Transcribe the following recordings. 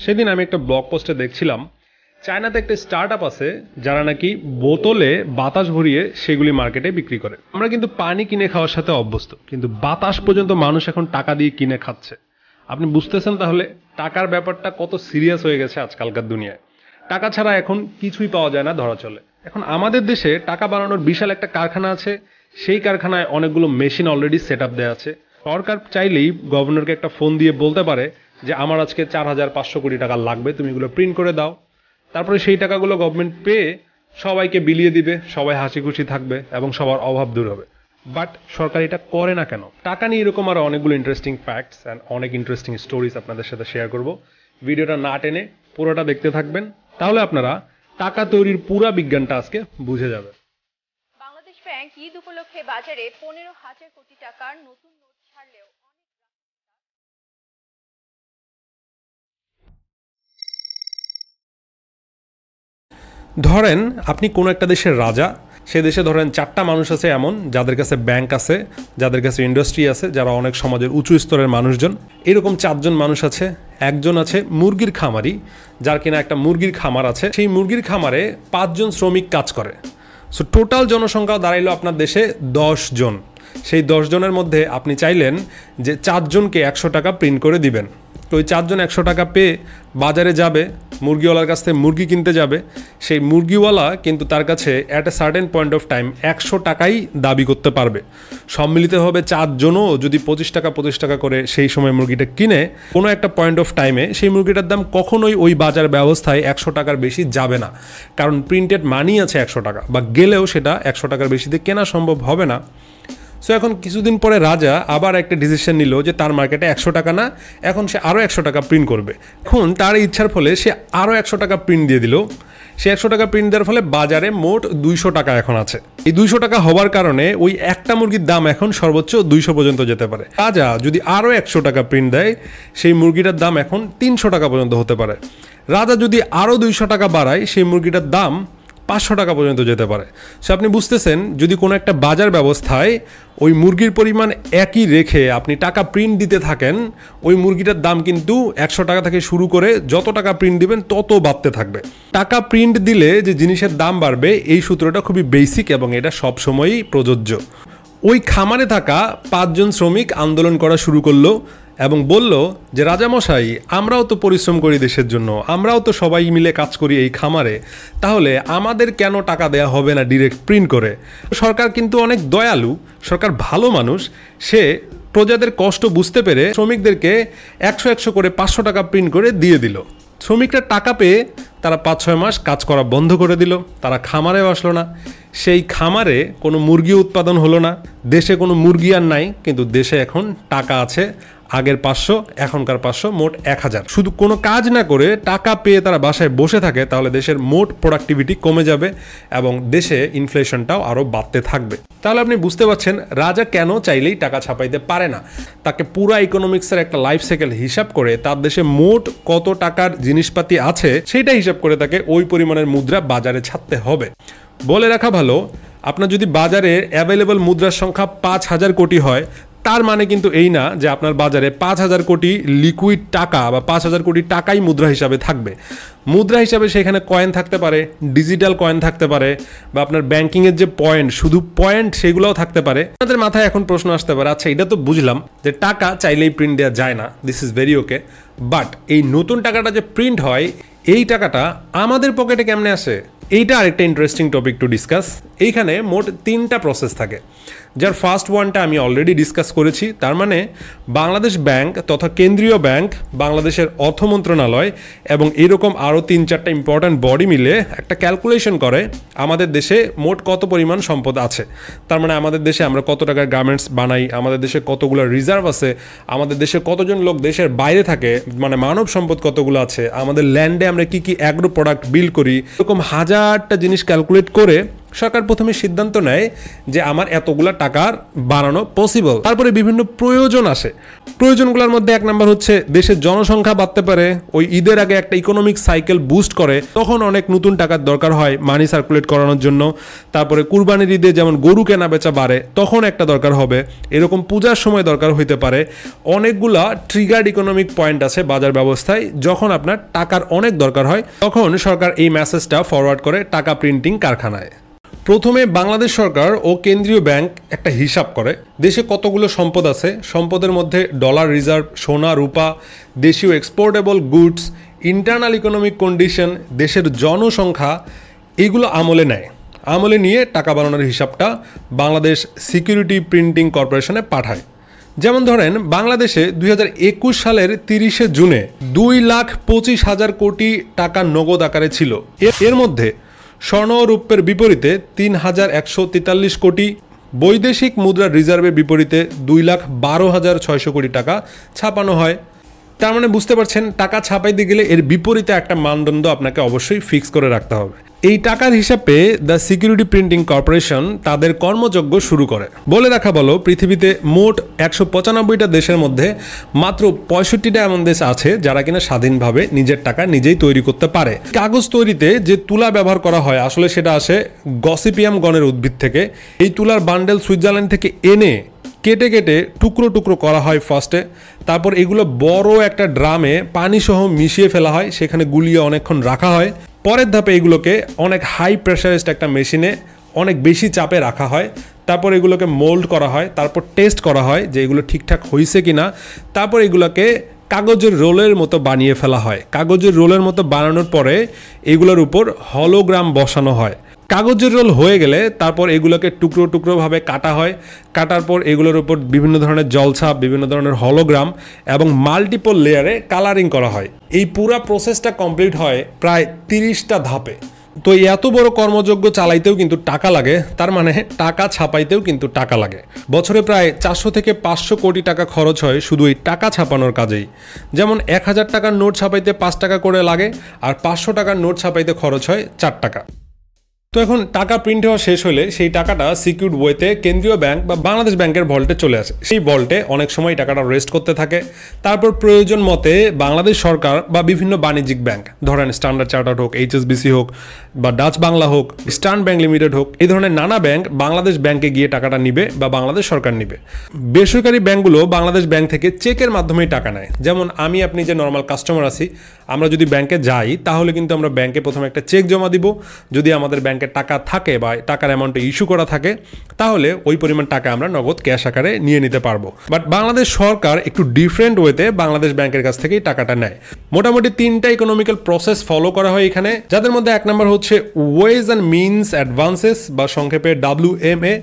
সেদিন আমি একটা ব্লগ পোস্টে দেখছিলাম চায়নাতে একটা স্টার্টআপ আছে যারা নাকি বোতলে বাতাস ভরিয়ে সেগুলি মার্কেটে বিক্রি করে। আমরা কিন্তু পানি কিনে খাওয়ার সাথে অভ্যস্ত, কিন্তু বাতাস পর্যন্ত মানুষ এখন টাকা দিয়ে কিনে খাচ্ছে। আপনি বুঝতেছেন তাহলে টাকার ব্যাপারটা কত সিরিয়াস হয়ে গেছে আজকালকার দুনিয়ায়। টাকা ছাড়া এখন কিছুই পাওয়া যায় না ধরা চলে। এখন আমাদের দেশে টাকা বানানোর বিশাল একটা কারখানা আছে, সেই কারখানায় অনেকগুলো মেশিন অলরেডি সেট আপ দেওয়া আছে। সরকার চাইলেই গভর্নরকে একটা ফোন দিয়ে বলতে পারে যে আমার আজকে 4,500 কোটি টাকা লাগবে, তুমি এগুলো প্রিন্ট করে দাও। তারপরে সেই টাকাগুলো গভর্নমেন্ট পেয়ে সবাইকে বিলিয়ে দিবে, সবাই হাসি খুশি থাকবে এবং সবার অভাব দূর হবে। বাট সরকার এটা করে না কেন? টাকা নিয়ে এরকম আরো অনেকগুলো ইন্টারেস্টিং ফ্যাক্টস অ্যান্ড অনেক ইন্টারেস্টিং স্টোরিজ আপনাদের সাথে শেয়ার করব। ভিডিওটা না টেনে পুরোটা দেখতে থাকবেন, তাহলে আপনারা টাকা তৈরির পুরা বিজ্ঞানটা আজকে বুঝে যাবেন। বাংলাদেশ ব্যাংক ঈদ উপলক্ষে বাজারে 15,000 কোটি টাকার নতুন নোট ছাড়লেও ধরেন আপনি কোনো একটা দেশের রাজা, সে দেশে ধরেন 4টা মানুষ আছে এমন যাদের কাছে ব্যাংক আছে, যাদের কাছে ইন্ডাস্ট্রি আছে, যারা অনেক সমাজের উঁচু স্তরের মানুষজন। এরকম 4 জন মানুষ আছে। একজন আছে মুরগির খামারি, যার কিনা একটা মুরগির খামার আছে। সেই মুরগির খামারে 5 জন শ্রমিক কাজ করে। সো টোটাল জনসংখ্যা দাঁড়াইলো আপনার দেশে 10 জন। সেই 10 জনের মধ্যে আপনি চাইলেন যে 4 জনকে 100 টাকা প্রিন্ট করে দিবেন। তো ওই 4 জন 100 টাকা পেয়ে বাজারে যাবে, মুরগিওয়ালার কাছ থেকে মুরগি কিনতে যাবে। সেই মুরগিওয়ালা কিন্তু তার কাছে at a certain point of time 100 টাকাই দাবি করতে পারবে। সম্মিলিতভাবে 4 জনও যদি 25 টাকা করে সেই সময় মুরগিটা কিনে, কোনো একটা পয়েন্ট অফ টাইমে সেই মুরগিটার দাম কখনোই ওই বাজার ব্যবস্থায় 100 টাকার বেশি যাবে না, কারণ প্রিন্টেড মানি আছে 100 টাকা, বা গেলেও সেটা 100 টাকার বেশিতে কেনা সম্ভব হবে না। সো এখন কিছুদিন পরে রাজা আবার একটা ডিসিশন নিল যে তার মার্কেটে 100 টাকা না, এখন সে আরও 100 টাকা প্রিন্ট করবে। এখন তার ইচ্ছার ফলে সে আরও 100 টাকা প্রিন্ট দিয়ে দিল। সে 100 টাকা প্রিন্ট দেওয়ার ফলে বাজারে মোট 200 টাকা এখন আছে। এই 200 টাকা হওয়ার কারণে ওই একটা মুরগির দাম এখন সর্বোচ্চ 200 পর্যন্ত যেতে পারে। রাজা যদি আরও 100 টাকা প্রিন্ট দেয়, সেই মুরগিটার দাম এখন 300 টাকা পর্যন্ত হতে পারে। রাজা যদি আরও 200 টাকা বাড়ায়, সেই মুরগিটার দাম 500 টাকা পর্যন্ত যেতে পারে। সো আপনি বুঝতেছেন, যদি কোনো একটা বাজার ব্যবস্থায় ওই মুরগির পরিমাণ একই রেখে আপনি টাকা প্রিন্ট দিতে থাকেন, ওই মুরগিটার দাম কিন্তু 100 টাকা থেকে শুরু করে যত টাকা প্রিন্ট দিবেন তত বাড়তে থাকবে। টাকা প্রিন্ট দিলে যে জিনিসের দাম বাড়বে, এই সূত্রটা খুবই বেসিক এবং এটা সবসময়ই প্রযোজ্য। ওই খামারে থাকা 5 জন শ্রমিক আন্দোলন করা শুরু করলো এবং বলল যে রাজামশাই, আমরাও তো পরিশ্রম করি দেশের জন্য, আমরাও তো সবাই মিলে কাজ করি এই খামারে, তাহলে আমাদের কেন টাকা দেয়া হবে না ডিরেক্ট প্রিন্ট করে? সরকার কিন্তু অনেক দয়ালু, সরকার ভালো মানুষ, সে প্রজাদের কষ্ট বুঝতে পেরে শ্রমিকদেরকে 100 করে 500 টাকা প্রিন্ট করে দিয়ে দিল। শ্রমিকরা টাকা পেয়ে তারা 5-6 মাস কাজ করা বন্ধ করে দিল, তারা খামারে আসলো না। সেই খামারে কোনো মুরগি উৎপাদন হলো না, দেশে কোনো মুরগি আর নাই, কিন্তু দেশে এখন টাকা আছে। আগের 500, এখনকার 500, মোট 1000। শুধু কোনো কাজ না করে টাকা পেয়ে তারা বাসায় বসে থাকে, তাহলে দেশের মোট প্রোডাক্টিভিটি কমে যাবে এবং দেশে ইনফ্লেশনটাও আরও বাড়তে থাকবে। তাহলে আপনি বুঝতে পারছেন রাজা কেন চাইলেই টাকা ছাপাইতে পারে না। তাকে পুরো ইকোনমিক্সের একটা লাইফ সাইকেল হিসাব করে তার দেশে মোট কত টাকার জিনিসপাতি আছে সেইটা হিসাব করে তাকে ওই পরিমাণের মুদ্রা বাজারে ছাড়তে হবে। বলে রাখা ভালো, আপনার যদি বাজারে অ্যাভেলেবল মুদ্রার সংখ্যা 5,000 কোটি হয়, তার মানে কিন্তু এই না যে আপনার বাজারে 5,000 কোটি লিকুইড টাকা বা 5,000 কোটি টাকাই মুদ্রা হিসাবে থাকবে। মুদ্রা হিসাবে সেখানে কয়েন থাকতে পারে, ডিজিটাল কয়েন থাকতে পারে, বা আপনার ব্যাংকিংয়ের যে পয়েন্ট, শুধু পয়েন্ট, সেগুলোও থাকতে পারে। আপনাদের মাথায় এখন প্রশ্ন আসতে পারে, আচ্ছা এটা তো বুঝলাম যে টাকা চাইলেই প্রিন্ট দেওয়া যায় না, this is very okay, but এই নতুন টাকাটা যে প্রিন্ট হয়, এই টাকাটা আমাদের পকেটে কেমনে আসে? এইটা আরেকটা ইন্টারেস্টিং টপিক টু ডিসকাস। এইখানে মোট 3টা প্রসেস থাকে, যার ফার্স্ট ওয়ানটা আমি অলরেডি ডিসকাস করেছি। তার মানে বাংলাদেশ ব্যাংক তথা কেন্দ্রীয় ব্যাংক, বাংলাদেশের অর্থ মন্ত্রণালয় এবং এরকম আরও 3-4টা ইম্পর্ট্যান্ট বডি মিলে একটা ক্যালকুলেশন করে আমাদের দেশে মোট কত পরিমাণ সম্পদ আছে। তার মানে আমাদের দেশে আমরা কত টাকার গার্মেন্টস বানাই, আমাদের দেশে কতগুলো রিজার্ভ আছে, আমাদের দেশে কতজন লোক দেশের বাইরে থাকে, মানে মানব সম্পদ কতগুলো আছে, আমাদের ল্যান্ডে আমরা কি কি অ্যাগ্রো প্রোডাক্ট বিল্ড করি, এরকম 1000টা জিনিস ক্যালকুলেট করে সরকার প্রথমে সিদ্ধান্ত নেয় যে আমার এতগুলা টাকার বাড়ানো পসিবল, তারপরে বিভিন্ন প্রয়োজন আসে। প্রয়োজনগুলোর মধ্যে এক নাম্বার হচ্ছে দেশের জনসংখ্যা বাড়তে পারে, ওই ঈদের আগে একটা ইকোনমিক সাইকেল বুস্ট করে, তখন অনেক নতুন টাকার দরকার হয় মানি সার্কুলেট করানোর জন্য। তারপরে কুরবানির ঈদে যেমন গরু কেনা বেচা বাড়ে, তখন একটা দরকার হবে। এরকম পূজার সময় দরকার হইতে পারে। অনেকগুলা ট্রিগার্ড ইকোনমিক পয়েন্ট আছে বাজার ব্যবস্থায়, যখন আপনার টাকার অনেক দরকার হয় তখন সরকার এই মেসেজটা ফরওয়ার্ড করে টাকা প্রিন্টিং কারখানায়। প্রথমে বাংলাদেশ সরকার ও কেন্দ্রীয় ব্যাংক একটা হিসাব করে দেশে কতগুলো সম্পদ আছে, সম্পদের মধ্যে ডলার রিজার্ভ, সোনা রূপা, দেশীয় exportable goods, internal economic condition, দেশের জনসংখ্যা, এগুলো আমলে নেয়। আমলে নিয়ে টাকা বানানোর হিসাবটা বাংলাদেশ সিকিউরিটি প্রিন্টিং কর্পোরেশনে পাঠায়। যেমন ধরেন বাংলাদেশে 2021 সালের 30শে জুনে 2,25,000 কোটি টাকা নগদ আকারে ছিল। এর মধ্যে স্বর্ণ ও রৌপ্যের বিপরীতে 3,143 কোটি, বৈদেশিক মুদ্রার রিজার্ভের বিপরীতে 2,12,600 কোটি টাকা ছাপানো হয়। তার মানে বুঝতে পারছেন টাকা ছাপাইতে গেলে এর বিপরীতে একটা মানদণ্ড আপনাকে অবশ্যই ফিক্স করে রাখতে হবে। এই টাকার হিসাবে দ্য সিকিউরিটি প্রিন্টিং কর্পোরেশন তাদের কর্মযজ্ঞ শুরু করে। বলে রাখা ভালো, পৃথিবীতে মোট 195টা দেশের মধ্যে মাত্র 65টা এমন দেশ আছে যারা কিনা স্বাধীনভাবে নিজের টাকা নিজেই তৈরি করতে পারে। কাগজ তৈরিতে যে তুলা ব্যবহার করা হয় আসলে সেটা আসে গসিপিয়াম গণের উদ্ভিদ থেকে। এই তুলার বান্ডেল সুইজারল্যান্ড থেকে এনে কেটে কেটে টুকরো টুকরো করা হয় ফার্স্টে, তারপর এগুলো বড় একটা ড্রামে পানি সহ মিশিয়ে ফেলা হয়, সেখানে গুলিয়ে অনেকক্ষণ রাখা হয়। পরের ধাপে এগুলোকে অনেক হাই প্রেশারাইজড একটা মেশিনে অনেক বেশি চাপে রাখা হয়, তারপর এগুলোকে মোল্ড করা হয়, তারপর টেস্ট করা হয় যে এগুলো ঠিকঠাক হয়েছে কিনা, তারপর এগুলোকে কাগজের রোলের মতো বানিয়ে ফেলা হয়। কাগজের রোলের মতো বানানোর পরে এগুলোর উপর হলোগ্রাম বসানো হয়। কাগজের রোল হয়ে গেলে তারপর এগুলোকে টুকরো টুকরোভাবে কাটা হয়। কাটার পর এগুলোর উপর বিভিন্ন ধরনের জলছাপ, বিভিন্ন ধরনের হলোগ্রাম এবং মাল্টিপল লেয়ারে কালারিং করা হয়। এই পুরা প্রসেসটা কমপ্লিট হয় প্রায় 30টা ধাপে। তো এত বড় কর্মযজ্ঞ চালাইতেও কিন্তু টাকা লাগে, তার মানে টাকা ছাপাইতেও কিন্তু টাকা লাগে। বছরে প্রায় 400 থেকে 500 কোটি টাকা খরচ হয় শুধু এই টাকা ছাপানোর কাজেই। যেমন 1000 টাকার নোট ছাপাইতে 5 টাকা করে লাগে, আর 500 টাকার নোট ছাপাইতে খরচ হয় 4 টাকা। তো এখন টাকা প্রিন্ট হওয়া শেষ হলে সেই টাকাটা সিকিউরড ওয়েতে কেন্দ্রীয় ব্যাংক বা বাংলাদেশ ব্যাংকের ভল্টে চলে আসে। সেই ভল্টে অনেক সময় টাকাটা রেস্ট করতে থাকে। তারপর প্রয়োজন মতে বাংলাদেশ সরকার বা বিভিন্ন বাণিজ্যিক ব্যাংক, ধরেন স্ট্যান্ডার্ড চার্টার্ড হোক, এইচএসবিসি হোক বা ডাচ বাংলা হোক, ইস্টার্ন ব্যাংক লিমিটেড হোক, এই ধরনের নানা ব্যাংক বাংলাদেশ ব্যাংকে গিয়ে টাকাটা নিবে বা বাংলাদেশ সরকার নিবে। বেসরকারি ব্যাংকগুলো বাংলাদেশ ব্যাংক থেকে চেকের মাধ্যমেই টাকা নেয়। যেমন আমি আপনি যে নর্মাল কাস্টমার আছি, আমরা যদি ব্যাংকে যাই তাহলে কিন্তু আমরা ব্যাংকে প্রথমে একটা চেক জমা দিব। যদি আমাদের ব্যাংকে টাকা থাকে বা টাকার অ্যামাউন্টে ইস্যু করা থাকে তাহলে ওই পরিমাণ টাকা আমরা নগদ ক্যাশ আকারে নিয়ে নিতে পারবো। বাট বাংলাদেশ সরকার একটু ডিফারেন্ট ওয়েতে বাংলাদেশ ব্যাংকের কাছ থেকেই টাকাটা নেয়। মোটামুটি 3টা ইকোনমিক্যাল প্রসেস ফলো করা হয় এখানে, যাদের মধ্যে 1 নম্বর হচ্ছে ওয়েজ অ্যান্ড মিনস অ্যাডভান্সেস বা সংক্ষেপে WMA,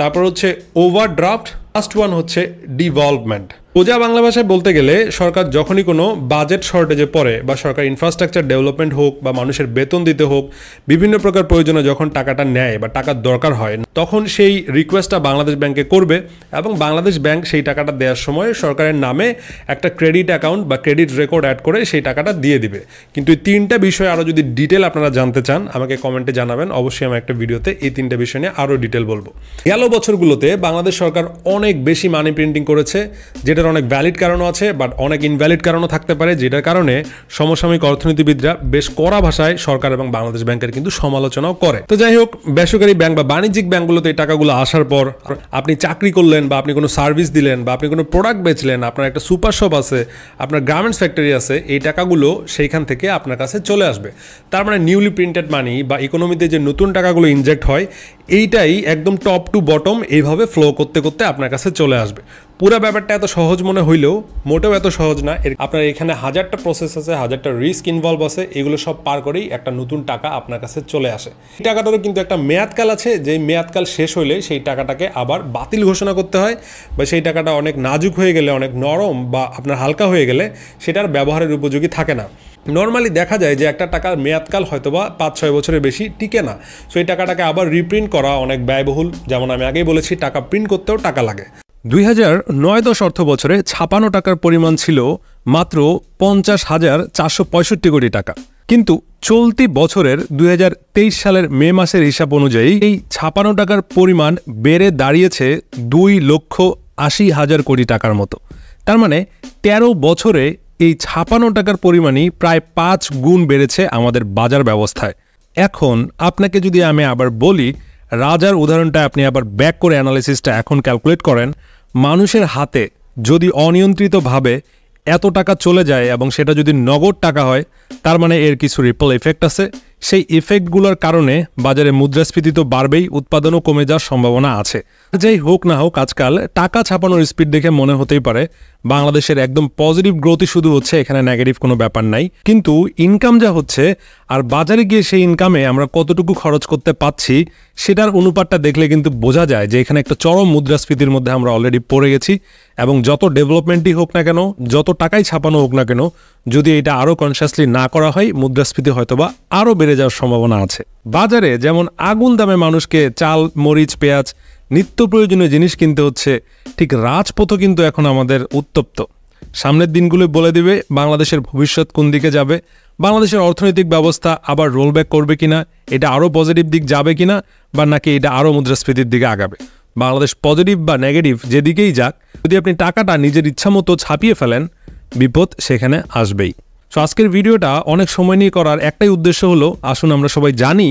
তারপর হচ্ছে ওভারড্রাফট, লাস্ট ওয়ান হচ্ছে ডিভলভমেন্ট। সোজা বাংলা ভাষায় বলতে গেলে সরকার যখনই কোনো বাজেট শর্টেজে পড়ে বা সরকার ইনফ্রাস্ট্রাকচার ডেভেলপমেন্ট হোক বা মানুষের বেতন দিতে হোক, বিভিন্ন প্রকার প্রয়োজনে যখন টাকাটা নেয় বা টাকার দরকার হয় তখন সেই রিকোয়েস্টটা বাংলাদেশ ব্যাংকে করবে এবং বাংলাদেশ ব্যাংক সেই টাকাটা দেওয়ার সময় সরকারের নামে একটা ক্রেডিট অ্যাকাউন্ট বা ক্রেডিট রেকর্ড অ্যাড করে সেই টাকাটা দিয়ে দিবে। কিন্তু এই 3টা বিষয় আরও যদি ডিটেল আপনারা জানতে চান আমাকে কমেন্টে জানাবেন, অবশ্যই আমি একটা ভিডিওতে এই 3টা বিষয় নিয়ে আরও ডিটেল বলবো। গেল বছরগুলোতে বাংলাদেশ সরকার অনেক বেশি মানি প্রিন্টিং করেছে, যেটার অনেক ভ্যালিড কারণও আছে বাট অনেক ইনভ্যালিড কারণও থাকতে পারে, যেটার কারণে সমসাময়িক অর্থনীতিবিদরা বেশ কড়া ভাষায় সরকার এবং বাংলাদেশ ব্যাংকের কিন্তু সমালোচনাও করে। তো যাই হোক, বেসরকারি ব্যাংক বা বাণিজ্যিক ব্যাংকগুলোতে এই টাকাগুলো আসার পর আপনি চাকরি করলেন বা আপনি কোনো সার্ভিস দিলেন বা আপনি কোনো প্রোডাক্ট বেচলেন, আপনার একটা সুপার শপ আছে, আপনার গার্মেন্টস ফ্যাক্টরি আছে, এই টাকাগুলো সেইখান থেকে আপনার কাছে চলে আসবে। তার মানে নিউলি প্রিন্টেড মানি বা ইকোনমিতে যে নতুন টাকাগুলো ইনজেক্ট হয় এইটাই একদম টপ টু বটম এইভাবে ফ্লো করতে করতে আপনার কাছে চলে আসবে। পুরো ব্যাপারটা এত সহজ মনে হইলেও মোটেও এত সহজ না। আপনার এখানে 1000টা প্রসেস আছে, 1000টা রিস্ক ইনভলভ আছে, এগুলো সব পার করেই একটা নতুন টাকা আপনার কাছে চলে আসে। এই টাকাটারও কিন্তু একটা মেয়াদকাল আছে, যে মেয়াদকাল শেষ হইলে সেই টাকাটাকে আবার বাতিল ঘোষণা করতে হয় বা সেই টাকাটা অনেক নাজুক হয়ে গেলে, অনেক নরম বা আপনার হালকা হয়ে গেলে সেটার ব্যবহারের উপযোগী থাকে না। নর্মালি দেখা যায় যে একটা টাকার মেয়াদকাল হয়তো বা 5-6 বছরের বেশি টিকে না। সো এই টাকাটাকে আবার রিপ্রিন্ট করা অনেক ব্যয়বহুল। যেমন আমি আগেই বলেছি, টাকা প্রিন্ট করতেও টাকা লাগে। 2009-10 অর্থ বছরে ছাপানো টাকার পরিমাণ ছিল মাত্র 50,465 কোটি টাকা। কিন্তু চলতি বছরের 2023 সালের মে মাসের হিসাব অনুযায়ী এই ছাপানো টাকার পরিমাণ বেড়ে দাঁড়িয়েছে 2,80,000 কোটি টাকার মতো। তার মানে 13 বছরে এই ছাপানো টাকার পরিমাণই প্রায় 5 গুণ বেড়েছে আমাদের বাজার ব্যবস্থায়। এখন আপনাকে যদি আমি আবার বলি, রাজার উদাহরণটা আপনি আবার ব্যাক করে অ্যানালিসিসটা এখন ক্যালকুলেট করেন, মানুষের হাতে যদি অনিয়ন্ত্রিতভাবে এত টাকা চলে যায় এবং সেটা যদি নগদ টাকা হয়, তার মানে এর কিছু রিপল এফেক্ট আছে। সেই ইফেক্টগুলোর কারণে বাজারে মুদ্রাস্ফীতি তো বাড়বেই, উৎপাদনও কমে যাওয়ার সম্ভাবনা আছে। যাই হোক না হোক, আজকাল টাকা ছাপানোর স্পিড দেখে মনে হতেই পারে বাংলাদেশের একদম পজিটিভ গ্রোথই শুধু হচ্ছে, এখানে নেগেটিভ কোনো ব্যাপার নাই। কিন্তু ইনকাম যা হচ্ছে আর বাজারে গিয়ে সেই ইনকামে আমরা কতটুকু খরচ করতে পাচ্ছি সেটার অনুপাতটা দেখলে কিন্তু বোঝা যায় যে এখানে একটা চরম মুদ্রাস্ফীতির মধ্যে আমরা অলরেডি পড়ে গেছি। এবং যত ডেভেলপমেন্টই হোক না কেন, যত টাকাই ছাপানো হোক না কেন, যদি এটা আরও কনসিয়াসলি না করা হয়, মুদ্রাস্ফীতি হয়তোবা আরও বেড়ে যাওয়ার সম্ভাবনা আছে। বাজারে যেমন আগুন দামে মানুষকে চাল, মরিচ, পেঁয়াজ, নিত্য প্রয়োজনীয় জিনিস কিনতে হচ্ছে, ঠিক রাজপথও কিন্তু এখন আমাদের উত্তপ্ত। সামনের দিনগুলো বলে দিবে বাংলাদেশের ভবিষ্যৎ কোন দিকে যাবে, বাংলাদেশের অর্থনৈতিক ব্যবস্থা আবার রোলব্যাক করবে কিনা, এটা আরও পজিটিভ দিক যাবে কিনা, বা নাকি এটা আরও মুদ্রাস্ফীতির দিকে আগাবে। বাংলাদেশ পজিটিভ বা নেগেটিভ যেদিকেই যাক, যদি আপনি টাকাটা নিজের ইচ্ছা মতো ছাপিয়ে ফেলেন, বিপদ সেখানে আসবেই। সো আজকের ভিডিওটা অনেক সময় নিয়ে করার একটাই উদ্দেশ্য হলো, আসুন আমরা সবাই জানি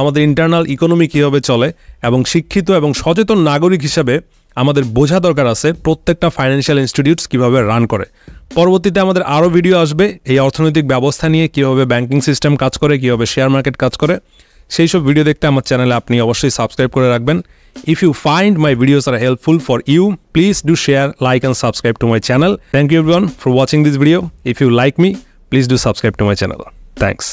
আমাদের ইন্টারনাল ইকোনমি কীভাবে চলে, এবং শিক্ষিত এবং সচেতন নাগরিক হিসাবে আমাদের বোঝা দরকার আছে প্রত্যেকটা ফাইন্যান্সিয়াল ইনস্টিটিউটস কীভাবে রান করে। পরবর্তীতে আমাদের আরও ভিডিও আসবে এই অর্থনৈতিক ব্যবস্থা নিয়ে, কীভাবে ব্যাংকিং সিস্টেম কাজ করে, কীভাবে শেয়ার মার্কেট কাজ করে। সেই সব ভিডিও দেখতে আমার চ্যানেলে আপনি অবশ্যই সাবস্ক্রাইব করে রাখবেন। If you find my videos are helpful for you, please do share, like and subscribe to my channel. Thank you everyone for watching this video. If you like me, please do subscribe to my channel. Thanks.